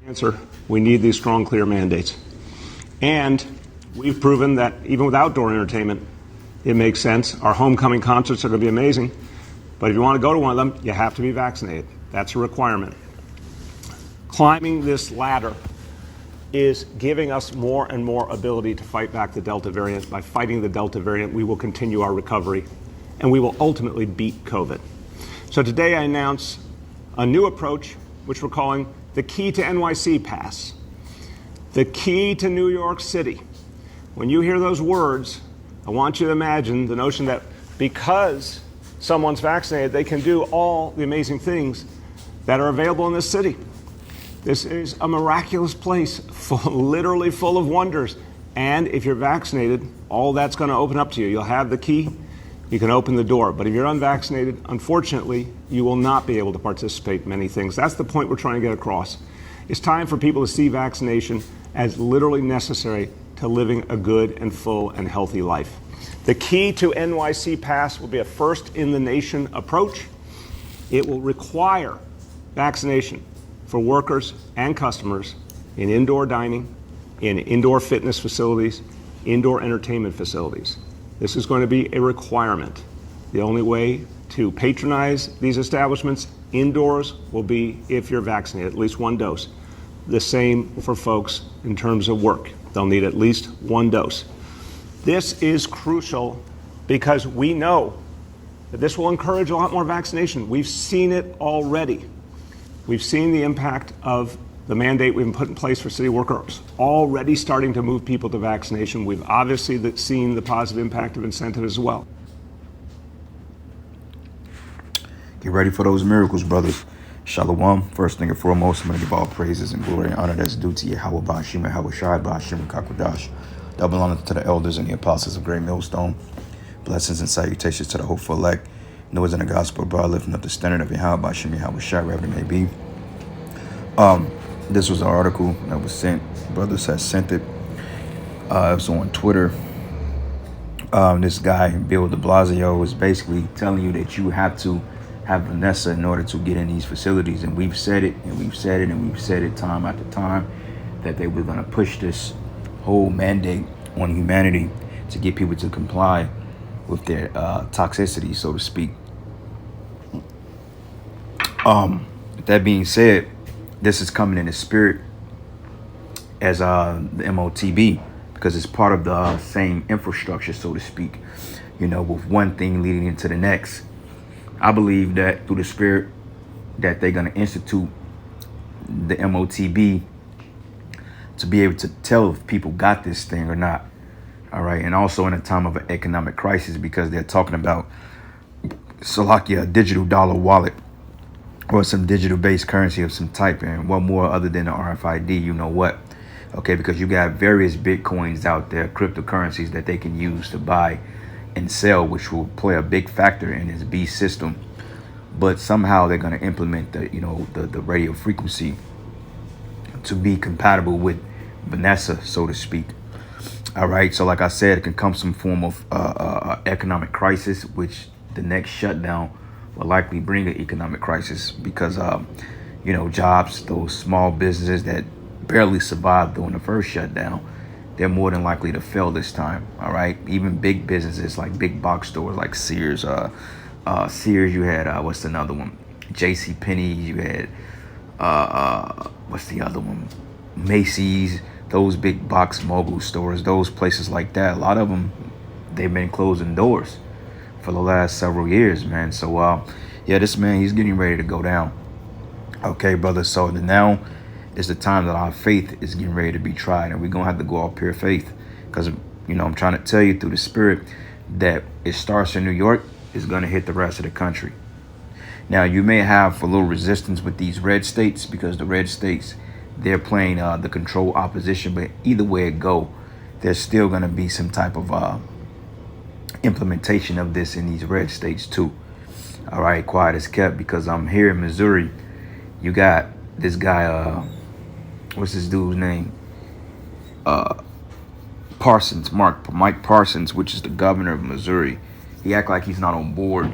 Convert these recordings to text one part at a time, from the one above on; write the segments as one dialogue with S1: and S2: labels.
S1: Answer, we need these strong, clear mandates. And we've proven that even with outdoor entertainment, it makes sense. Our homecoming concerts are going to be amazing. But if you want to go to one of them, you have to be vaccinated. That's a requirement. Climbing this ladder is giving us more and more ability to fight back the Delta variant. By fighting the Delta variant, we will continue our recovery, and we will ultimately beat COVID. So today I announce a new approach, which we're calling the Key to NYC Pass. The key to New York City. When you hear those words, I want you to imagine the notion that because someone's vaccinated, they can do all the amazing things that are available in this city. This is a miraculous place, literally full of wonders. And if you're vaccinated, all that's going to open up to you. You'll have the key, you can open the door. But if you're unvaccinated, unfortunately, you will not be able to participate in many things. That's the point we're trying to get across. It's time for people to see vaccination as literally necessary to living a good and full and healthy life. The Key to NYC Pass will be a first-in-the-nation approach. It will require vaccination for workers and customers in indoor dining, in indoor fitness facilities, indoor entertainment facilities. This is going to be a requirement. The only way to patronize these establishments indoors will be if you're vaccinated, at least one dose. The same for folks in terms of work. They'll need at least one dose. This is crucial because we know that this will encourage a lot more vaccination. We've seen it already. We've seen the impact of the mandate we've put in place for city workers already starting to move people to vaccination. We've obviously seen the positive impact of incentive as well.
S2: Get ready for those miracles, brothers. Shalom. First thing and foremost, I'm going to give all praises and glory and honor that's due to Yahweh Ba'ashim and Hawashai Ba'ashim Kakwadash. Double honor to the elders and the apostles of Great Millstone. Blessings and salutations to the hopeful elect. Noah's in the gospel, bro, lifting up the standard of Yahweh Ba'ashim Hawashai, wherever it may be. This was an article that was sent. Brothers had sent it. It was on Twitter. This guy, Bill de Blasio, is basically telling you that you have to have Vanessa in order to get in these facilities. And we've said it, and we've said it, and we've said it time after time that they were going to push this whole mandate on humanity to get people to comply with their toxicity, so to speak. That being said, this is coming in the spirit as the MOTB, because it's part of the same infrastructure, so to speak, you know, with one thing leading into the next. I believe that through the spirit that they're going to institute the MOTB to be able to tell if people got this thing or not. All right. And also in a time of an economic crisis, because they're talking about Salakia, a digital dollar wallet or some digital based currency of some type. And what more other than the RFID, you know what? Okay, because you got various Bitcoins out there, cryptocurrencies that they can use to buy and sell, which will play a big factor in this beast system. But somehow they're going to implement the, you know, the radio frequency to be compatible with Vanessa, so to speak. All right. So like I said, it can come some form of economic crisis, which the next shutdown will likely bring an economic crisis because, you know, jobs, those small businesses that barely survived during the first shutdown, they're more than likely to fail this time. All right. Even big businesses like big box stores like Sears, you had, what's another one? JC Penney, you had, what's the other one? Macy's, those big box mogul stores, those places like that. A lot of them, they've been closing doors for the last several years, man. So, yeah, this man, he's getting ready to go down. Okay, brother. So now is the time that our faith is getting ready to be tried, and we're going to have to go off pure faith because, you know, I'm trying to tell you through the spirit that it starts in New York, is going to hit the rest of the country. Now, you may have a little resistance with these red states because the red states, they're playing the control opposition, but either way it go, there's still going to be some type of implementation of this in these red states too. All right, quiet as kept, because I'm here in Missouri. You got this guy, what's this dude's name? Parsons, Mike Parsons, which is the governor of Missouri. He act like he's not on board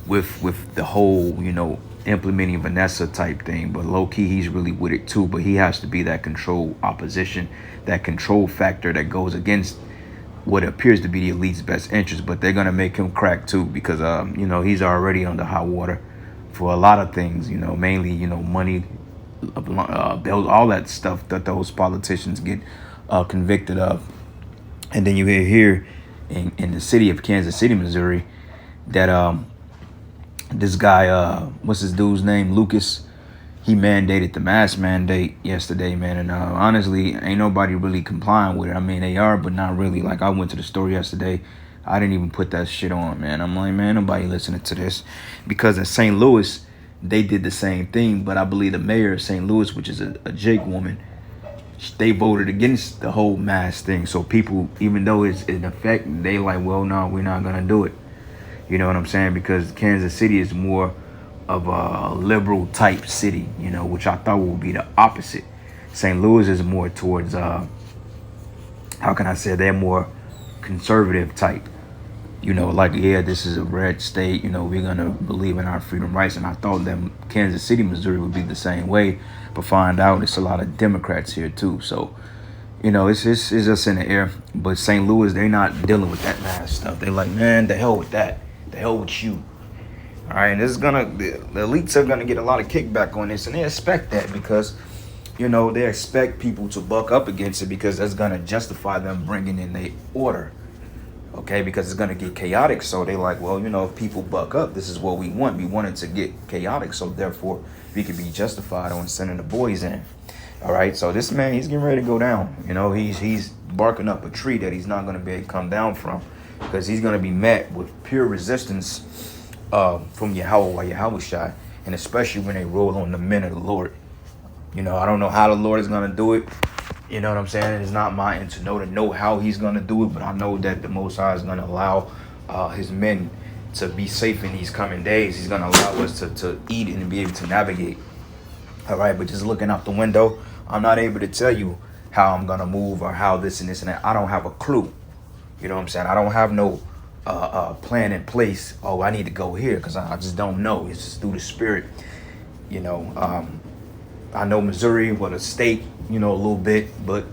S2: with the whole, you know, implementing Vanessa type thing, but low key he's really with it too. But he has to be that control opposition, that control factor that goes against what appears to be the elite's best interest. But they're gonna make him crack too because he's already under hot water for a lot of things. Mainly money, build all that stuff that those politicians get convicted of. And then you hear here in the city of Kansas City, Missouri, that this guy, what's his dude's name, Lucas, he mandated the mask mandate yesterday, man. And honestly, ain't nobody really complying with it. I mean, they are, but not really. Like, I went to the store yesterday. I didn't even put that shit on, man. I'm like, man, nobody listening to this. Because in St. Louis, they did the same thing. But I believe the mayor of St. Louis, which is a Jake woman, they voted against the whole mask thing. So people, even though it's in effect, they like, well, no, we're not going to do it. You know what I'm saying? Because Kansas City is more of a liberal type city, which I thought would be the opposite. St. Louis is more towards, how can I say, they're more conservative type. Like, yeah, this is a red state, we're going to believe in our freedom rights. And I thought that Kansas City, Missouri would be the same way. But find out it's a lot of Democrats here too. So, it's just in the air. But St. Louis, they're not dealing with that mask stuff. They're like, man, the hell with that. The hell with you. All right, and the elites are gonna get a lot of kickback on this, and they expect that because, they expect people to buck up against it because that's gonna justify them bringing in the order. Okay, because it's gonna get chaotic. So they like, well, if people buck up, this is what we want. We want it to get chaotic, so therefore we can be justified on sending the boys in. All right, so this man, he's getting ready to go down. He's barking up a tree that he's not gonna be able to come down from. Because he's going to be met with pure resistance from Yahweh Shai, and especially when they roll on the men of the Lord. I don't know how the Lord is going to do it. You know what I'm saying? It's not mine to know how he's going to do it, but I know that the Most High is going to allow his men to be safe in these coming days. He's going to allow us to eat and be able to navigate. All right, but just looking out the window, I'm not able to tell you how I'm going to move or how this and this and that. I don't have a clue. You know what I'm saying? I don't have no plan in place. Oh, I need to go here because I just don't know. It's just through the spirit. I know Missouri, what a state, a little bit, but,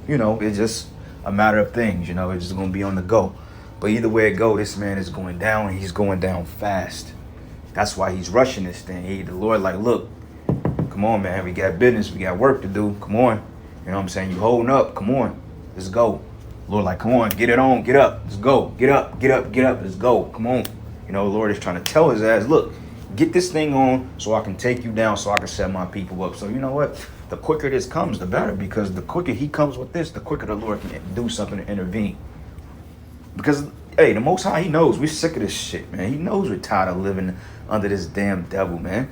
S2: it's just a matter of things. It's just going to be on the go. But either way it go, this man is going down. He's going down fast. That's why he's rushing this thing. The Lord like, look, come on, man. We got business. We got work to do. Come on. You know what I'm saying? You holding up. Come on. Let's go. Lord, like, come on, get it on, get up, let's go, get up, let's go, come on. The Lord is trying to tell his ass, look, get this thing on so I can take you down, so I can set my people up. So you know what? The quicker this comes, the better, because the quicker he comes with this, the quicker the Lord can do something to intervene. Because, hey, the Most High, he knows we're sick of this shit, man. He knows we're tired of living under this damn devil, man.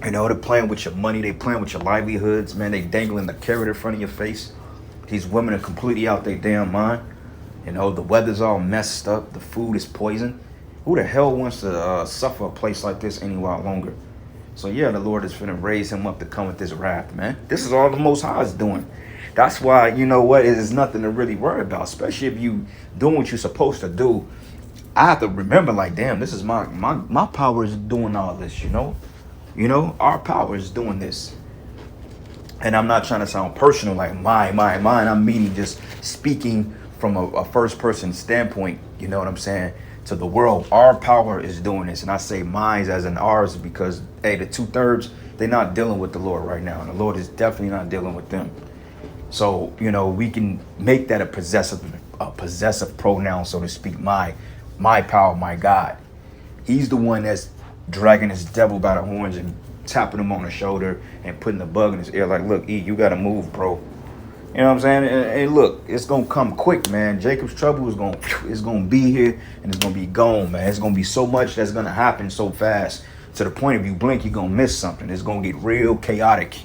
S2: They're playing with your money, they playing with your livelihoods, man. They dangling the carrot in front of your face. These women are completely out their damn mind. The weather's all messed up. The food is poison. Who the hell wants to suffer a place like this any while longer? So yeah, the Lord is finna raise him up to come with this wrath, man. This is all the Most High is doing. That's why, it is nothing to really worry about, especially if you doing what you're supposed to do. I have to remember, like, damn, this is my power is doing all this, our power is doing this. And I'm not trying to sound personal, like mine. I'm meaning just speaking from a first person standpoint, you know what I'm saying, to the world. Our power is doing this. And I say mine as in ours because, hey, the 2/3, they're not dealing with the Lord right now. And the Lord is definitely not dealing with them. So, we can make that a possessive pronoun, so to speak. My power, my God. He's the one that's dragging this devil by the horns and tapping him on the shoulder and putting the bug in his ear like, look, E, you got to move, bro. You know what I'm saying? And look, it's going to come quick, man. Jacob's trouble is going to be here and it's going to be gone, man. It's going to be so much that's going to happen so fast to the point if you blink, you're going to miss something. It's going to get real chaotic.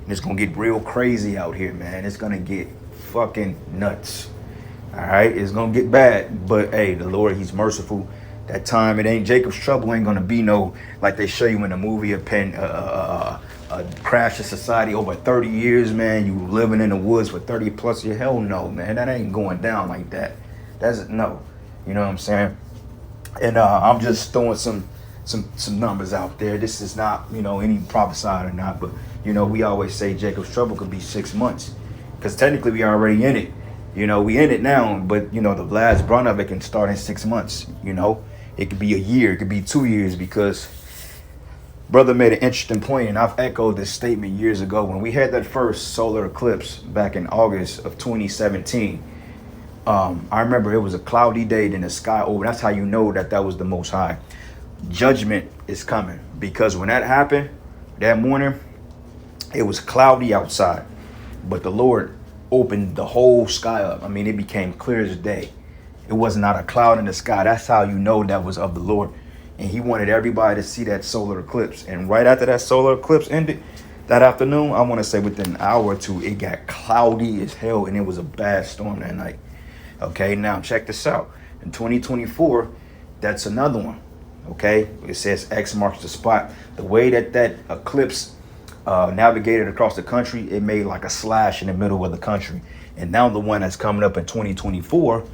S2: And it's going to get real crazy out here, man. It's going to get fucking nuts. All right? It's going to get bad. But, hey, the Lord, he's merciful. That time, it ain't Jacob's trouble. Ain't gonna be no, like they show you in the movie, a crash of society over 30 years, man. You living in the woods for 30 plus years. Hell no, man. That ain't going down like that. That's no. You know what I'm saying? And I'm just throwing some some numbers out there. This is not, any prophesied or not, but we always say Jacob's trouble could be 6 months, because technically we already in it. We in it now, but the last brunt of it can start in 6 months. It could be a year, it could be 2 years, because brother made an interesting point, and I've echoed this statement years ago when we had that first solar eclipse back in August of 2017. I remember it was a cloudy day, then the sky opened. That's how you know that was the Most High. Judgment is coming, because when that happened that morning, it was cloudy outside, but the Lord opened the whole sky up. I mean, it became clear as day. It was not a cloud in the sky. That's how you know that was of the Lord. And he wanted everybody to see that solar eclipse. And right after that solar eclipse ended that afternoon, I want to say within an hour or two, it got cloudy as hell, and it was a bad storm that night. Okay, now check this out. In 2024, that's another one. Okay, it says X marks the spot. The way that eclipse navigated across the country, it made like a slash in the middle of the country. And now the one that's coming up in 2024,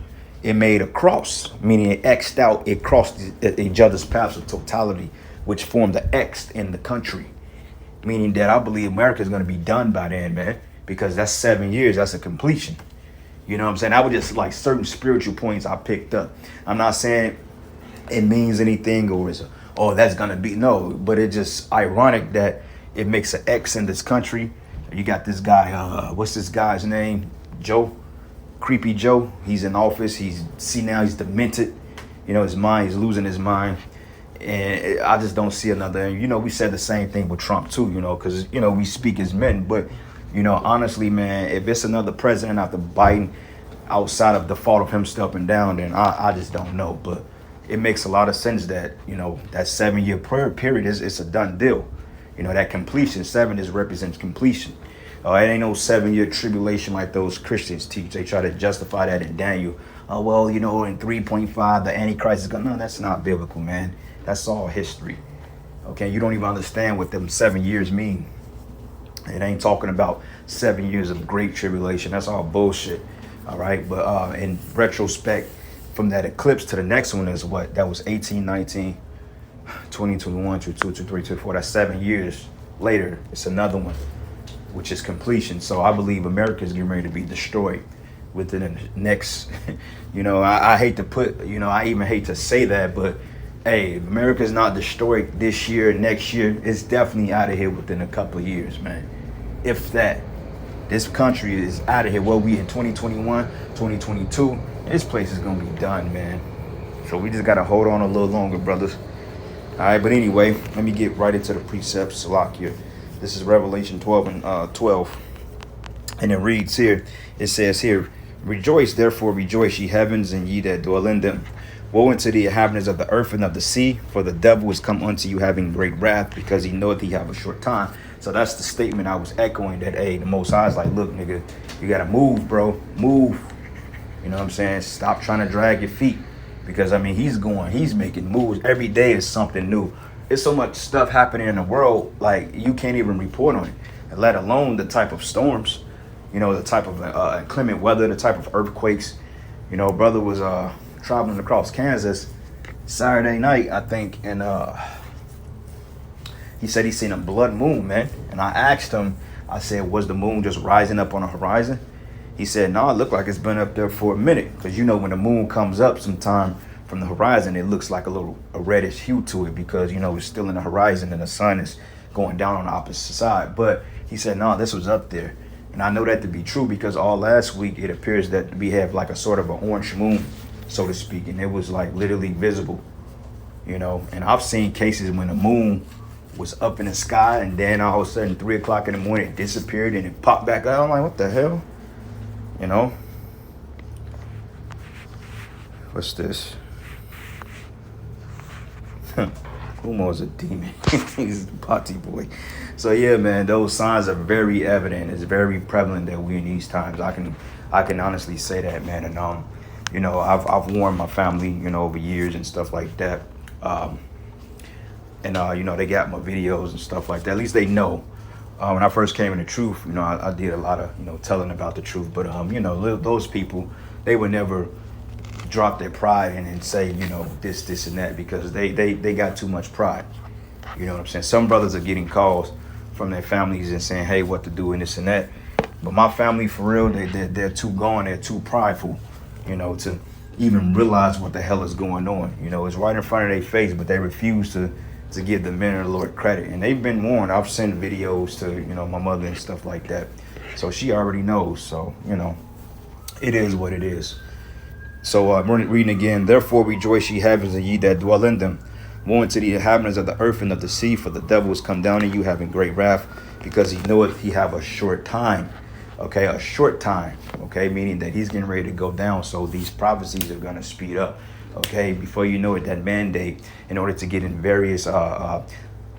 S2: it made a cross, meaning it X'd out, it crossed each other's paths of totality, which formed the X in the country. Meaning that I believe America is going to be done by then, man, because that's 7 years, that's a completion. You know what I'm saying? I would just like certain spiritual points I picked up. I'm not saying it means anything or that's going to be, no, but it's just ironic that it makes an X in this country. You got this guy, what's this guy's name? Joe. Creepy Joe. He's in office. He's demented. His mind, he's losing his mind. And I just don't see another. We said the same thing with Trump too, because, we speak as men. But, honestly, man, if it's another president after Biden outside of the fault of him stepping down, then I just don't know. But it makes a lot of sense that, that 7 year period it's a done deal. That completion, 7 represents completion. It ain't no 7 year tribulation like those Christians teach. They try to justify that in Daniel. Oh, well, in 3.5, the Antichrist is going. No, that's not biblical, man. That's all history. Okay, you don't even understand what them 7 years mean. It ain't talking about 7 years of great tribulation. That's all bullshit. All right, but in retrospect, from that eclipse to the next one is what? That was 1819, 2021, 22, 23, 24. That's 7 years later. It's another one, which is completion. So I believe America is getting ready to be destroyed within the next, I hate to put, I even hate to say that, but hey, if America's not destroyed this year, next year, it's definitely out of here within a couple of years, man. If that, this country is out of here. Well, we in 2021, 2022, this place is going to be done, man. So we just got to hold on a little longer, brothers. All right, but anyway, let me get right into the precepts. Salakia. This is Revelation 12 and 12. And it reads here, it says here, rejoice, therefore rejoice, ye heavens, and ye that dwell in them. Woe unto the inhabitants of the earth and of the sea, for the devil is come unto you having great wrath, because he knoweth he have a short time. So that's the statement I was echoing, that, hey, the Most High is like, look, nigga, you got to move, bro. Move. You know what I'm saying? Stop trying to drag your feet. Because, he's making moves. Every day is something new. There's so much stuff happening in the world, like, you can't even report on it, let alone the type of storms, the type of inclement weather, the type of earthquakes. Brother was traveling across Kansas Saturday night, I think, and he said he seen a blood moon, man. And I asked him, I said, was the moon just rising up on the horizon? He said, no, it looked like it's been up there for a minute. Because, when the moon comes up sometime from the horizon, it looks like a reddish hue to it, because, it's still in the horizon and the sun is going down on the opposite side. But he said, no, this was up there. And I know that to be true, because all last week it appears that we have like a sort of an orange moon, so to speak. And it was like literally visible, And I've seen cases when the moon was up in the sky and then all of a sudden 3 o'clock in the morning it disappeared and it popped back out. I'm like, what the hell? What's this? Umo's a demon. He's the party boy. So yeah, man, those signs are very evident. It's very prevalent that we're in these times. I can honestly say that, man. And I've warned my family, over years and stuff like that. And they got my videos and stuff like that. At least they know. When I first came in the truth, I did a lot of, telling about the truth. But, those people, they would never, drop their pride and say, this and that, because they got too much pride. You know what I'm saying? Some brothers are getting calls from their families and saying, hey, what to do and this and that. But my family, for real, they're too gone. They're too prideful, to even realize what the hell is going on. It's right in front of their face, but they refuse to give the men of the Lord credit. And they've been warned. I've sent videos to, my mother and stuff like that. So she already knows. So, it is what it is. So I'm reading again. Therefore rejoice, ye heavens, and ye that dwell in them. Woe unto the inhabitants of the earth and of the sea, for the devil is come down on you, having great wrath, because he knoweth he have a short time. Okay, a short time. Okay, meaning that he's getting ready to go down. So these prophecies are going to speed up. Okay, before you know it, that mandate, in order to get in various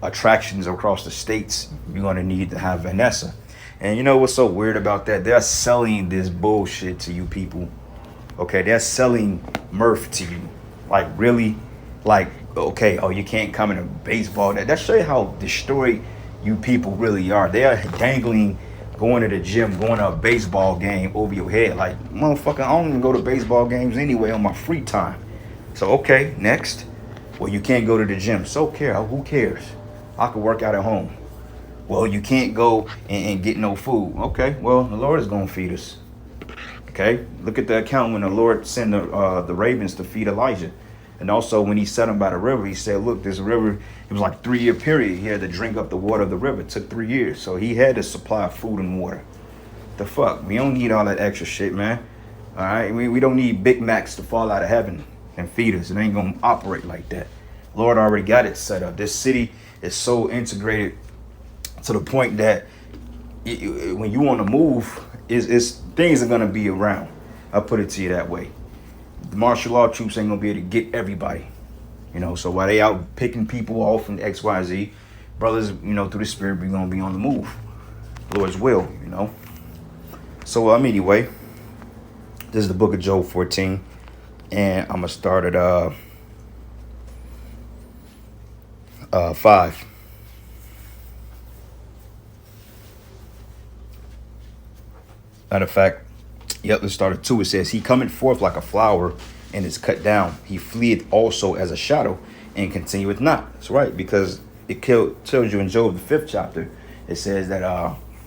S2: attractions across the states, you're going to need to have Vanessa. And you know what's so weird about that? They're selling this bullshit to you people. Okay, they're selling mirth to you. Like, really? Like, okay, oh, you can't come in a baseball. That shows you how destroyed you people really are. They are dangling, going to the gym, going to a baseball game over your head. Like, motherfucker, I don't even go to baseball games anyway on my free time. So, okay, next. Well, you can't go to the gym. So who cares? I could work out at home. Well, you can't go and get no food. Okay, well, the Lord is going to feed us. Okay, look at the account when the Lord sent the ravens to feed Elijah. And also when he set him by the river, he said, look, this river, it was like 3-year period. He had to drink up the water of the river. It took 3 years. So he had to supply food and water. The fuck? We don't need all that extra shit, man. All right, we don't need Big Macs to fall out of heaven and feed us. It ain't going to operate like that. Lord already got it set up. This city is so integrated to the point that when you want to move, things are going to be around. I'll put it to you that way. The martial law troops ain't going to be able to get everybody. So while they out picking people off and XYZ, brothers, through the spirit, we're going to be on the move. Lord's will, So anyway, this is the book of Job 14. And I'm going to start at 5. Matter of fact, let's start at 2. It says, he cometh forth like a flower and is cut down. He fleeth also as a shadow and continueth not. That's right, because it tells you in Job, the 5th chapter, it says that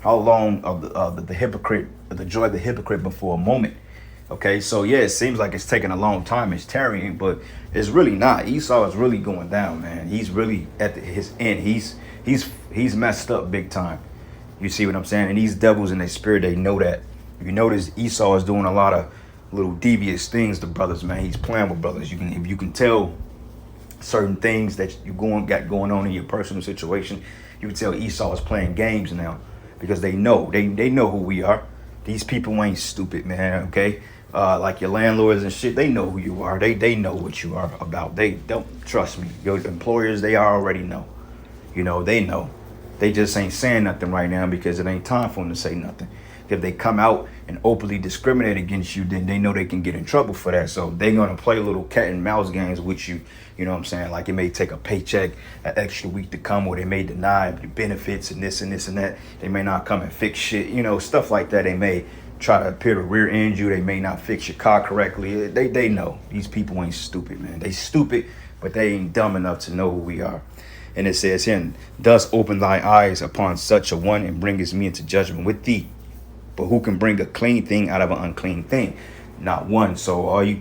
S2: how long of the hypocrite, the joy of the hypocrite before a moment. Okay, so yeah, it seems like it's taking a long time. It's tarrying, but it's really not. Esau is really going down, man. He's really at his end. He's messed up big time. You see what I'm saying? And these devils in their spirit, they know that. If you notice, Esau is doing a lot of little devious things to brothers, man. He's playing with brothers. If you can tell certain things that you got going on in your personal situation, you can tell Esau is playing games now, because they know who we are. These people ain't stupid, man. Okay, like your landlords and shit, they know who you are. They know what you are about. They don't, trust me. Your employers, they already know. They know. They just ain't saying nothing right now because it ain't time for them to say nothing. If they come out and openly discriminate against you, then they know they can get in trouble for that. So they're going to play little cat and mouse games with you. You know what I'm saying? Like, it may take a paycheck, an extra week to come, or they may deny the benefits and this and this and that. They may not come and fix shit, stuff like that. They may try to appear to rear end you. They may not fix your car correctly. They know. These people ain't stupid, man. They stupid, but they ain't dumb enough to know who we are. And it says here, thus open thy eyes upon such a one, and bringest me into judgment with thee. But who can bring a clean thing out of an unclean thing? Not one. So all you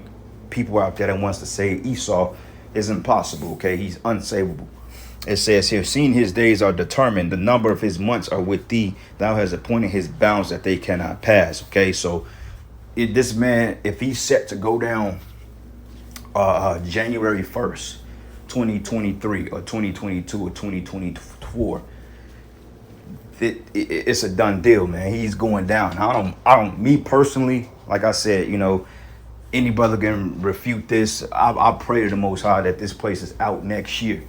S2: people out there that wants to say Esau is impossible, okay? He's unsavable. It says here, seeing his days are determined, the number of his months are with thee. Thou hast appointed his bounds that they cannot pass, okay? So this man, if he's set to go down January 1st, 2023 or 2022 or 2024, it's a done deal, man. He's going down. I don't, me personally, like I said, any brother can refute this. I pray to the Most High that this place is out next year.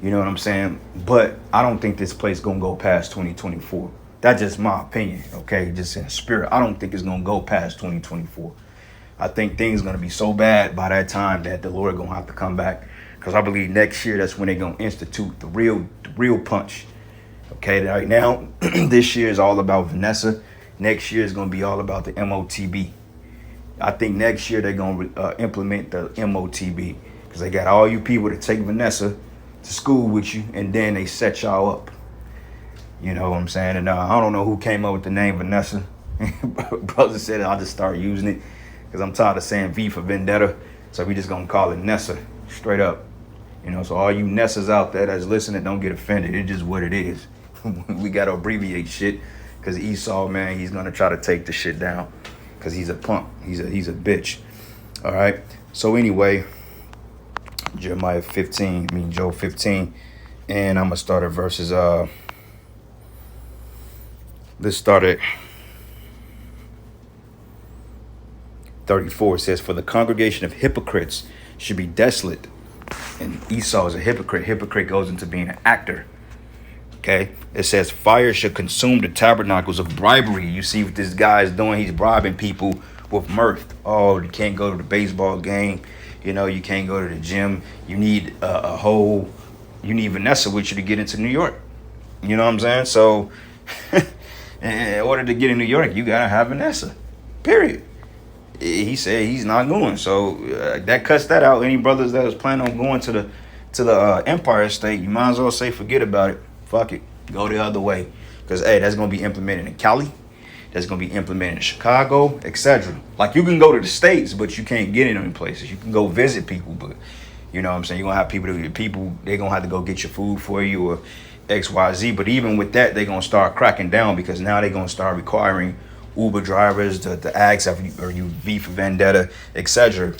S2: You know what I'm saying? But I don't think this place gonna go past 2024. That's just my opinion, okay? Just in spirit, I don't think it's gonna go past 2024. I think things gonna be so bad by that time that the Lord gonna have to come back, because I believe next year that's when they're gonna institute the real punch. Okay, right now, this year is all about Vanessa. Next year is going to be all about the MOTB. I think next year they're going to implement the MOTB because they got all you people to take Vanessa to school with you, and then they set y'all up. You know what I'm saying? And I don't know who came up with the name Vanessa. Brother said I'll just start using it because I'm tired of saying V for Vendetta. So we just going to call it Nessa, straight up. You know, so all you Nessas out there that's listening, don't get offended. It's just what it is. We got to abbreviate shit because Esau, man, he's going to try to take the shit down because he's a punk. He's a bitch. All right. So anyway, Joel 15. And I'm going to start at verses, let's start at 34. It says, for the congregation of hypocrites should be desolate. And Esau is a hypocrite. Hypocrite goes into being an actor. Okay. It says fire should consume the tabernacles of bribery. You see what this guy is doing. He's bribing people with mirth. Oh, you can't go to the baseball game. You know, you can't go to the gym. You need you need Vanessa with you to get into New York. You know what I'm saying? So in order to get in New York, you got to have Vanessa. Period. He said he's not going. So that cuts that out. Any brothers that was planning on going to the Empire State, you might as well say forget about it. Fuck it. Go the other way. Because, hey, that's going to be implemented in Cali. That's going to be implemented in Chicago, etc. Like, you can go to the States, but you can't get in them places. You can go visit people, but, you know what I'm saying, you're going to have people, they're going to have to go get your food for you or XYZ. But even with that, they're going to start cracking down because now they're going to start requiring Uber drivers to ask are you V for Vendetta, etc.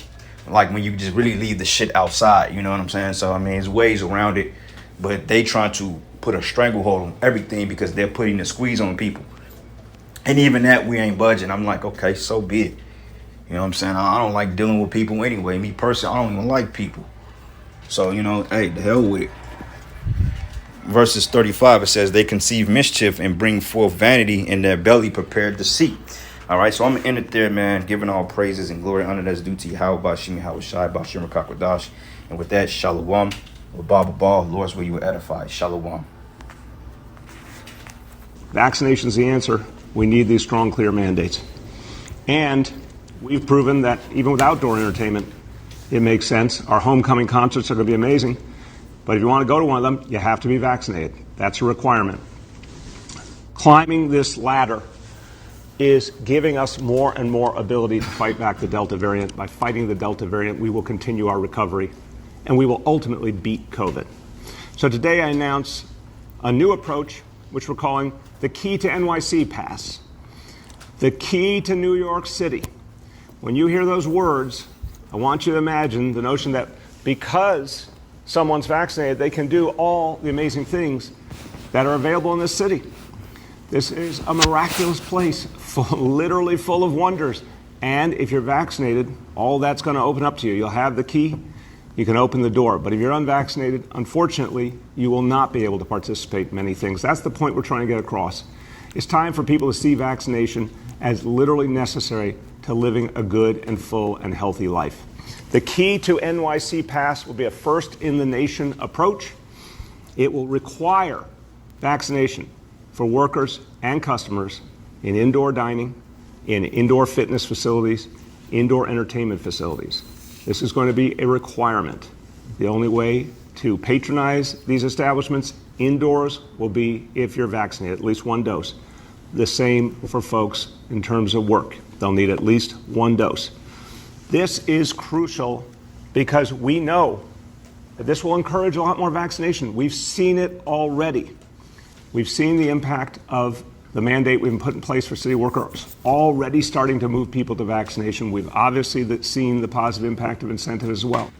S2: Like when you just really leave the shit outside, you know what I'm saying? So, I mean, there's ways around it, but they trying to put a stranglehold on everything because they're putting the squeeze on people. And even that, we ain't budging. I'm like, okay, so be it. You know what I'm saying? I don't like dealing with people anyway. Me personally, I don't even like people. So, you know, hey, the hell with it. Verses 35, it says, they conceive mischief and bring forth vanity in their belly prepared deceit. All right, so I'm going to end it there, man, giving all praises and glory and honor that's due to Yahweh, Bashim, Yahweh Shai, Bashim, Rakakwadash. And with that, Shalom, Baba, Lord's where you were edified. Shalom.
S1: Vaccination's the answer. We need these strong, clear mandates. And we've proven that even with outdoor entertainment, it makes sense. Our homecoming concerts are going to be amazing. But if you want to go to one of them, you have to be vaccinated. That's a requirement. Climbing this ladder is giving us more and more ability to fight back the Delta variant. By fighting the Delta variant, we will continue our recovery, and we will ultimately beat COVID. So today I announce a new approach, which we're calling the Key to NYC Pass. The key to New York City. When you hear those words, I want you to imagine the notion that because someone's vaccinated, they can do all the amazing things that are available in this city. This is a miraculous place, literally full of wonders. And if you're vaccinated, all that's going to open up to you. You'll have the key, you can open the door. But if you're unvaccinated, unfortunately, you will not be able to participate in many things. That's the point we're trying to get across. It's time for people to see vaccination as literally necessary to living a good and full and healthy life. The Key to NYC Pass will be a first-in-the-nation approach. It will require vaccination for workers and customers in indoor dining, in indoor fitness facilities, indoor entertainment facilities. This is going to be a requirement. The only way to patronize these establishments indoors will be if you're vaccinated, at least one dose. The same for folks in terms of work. They'll need at least one dose. This is crucial because we know that this will encourage a lot more vaccination. We've seen it already. We've seen the impact of the mandate we've put in place for city workers already starting to move people to vaccination. We've obviously seen the positive impact of incentive as well.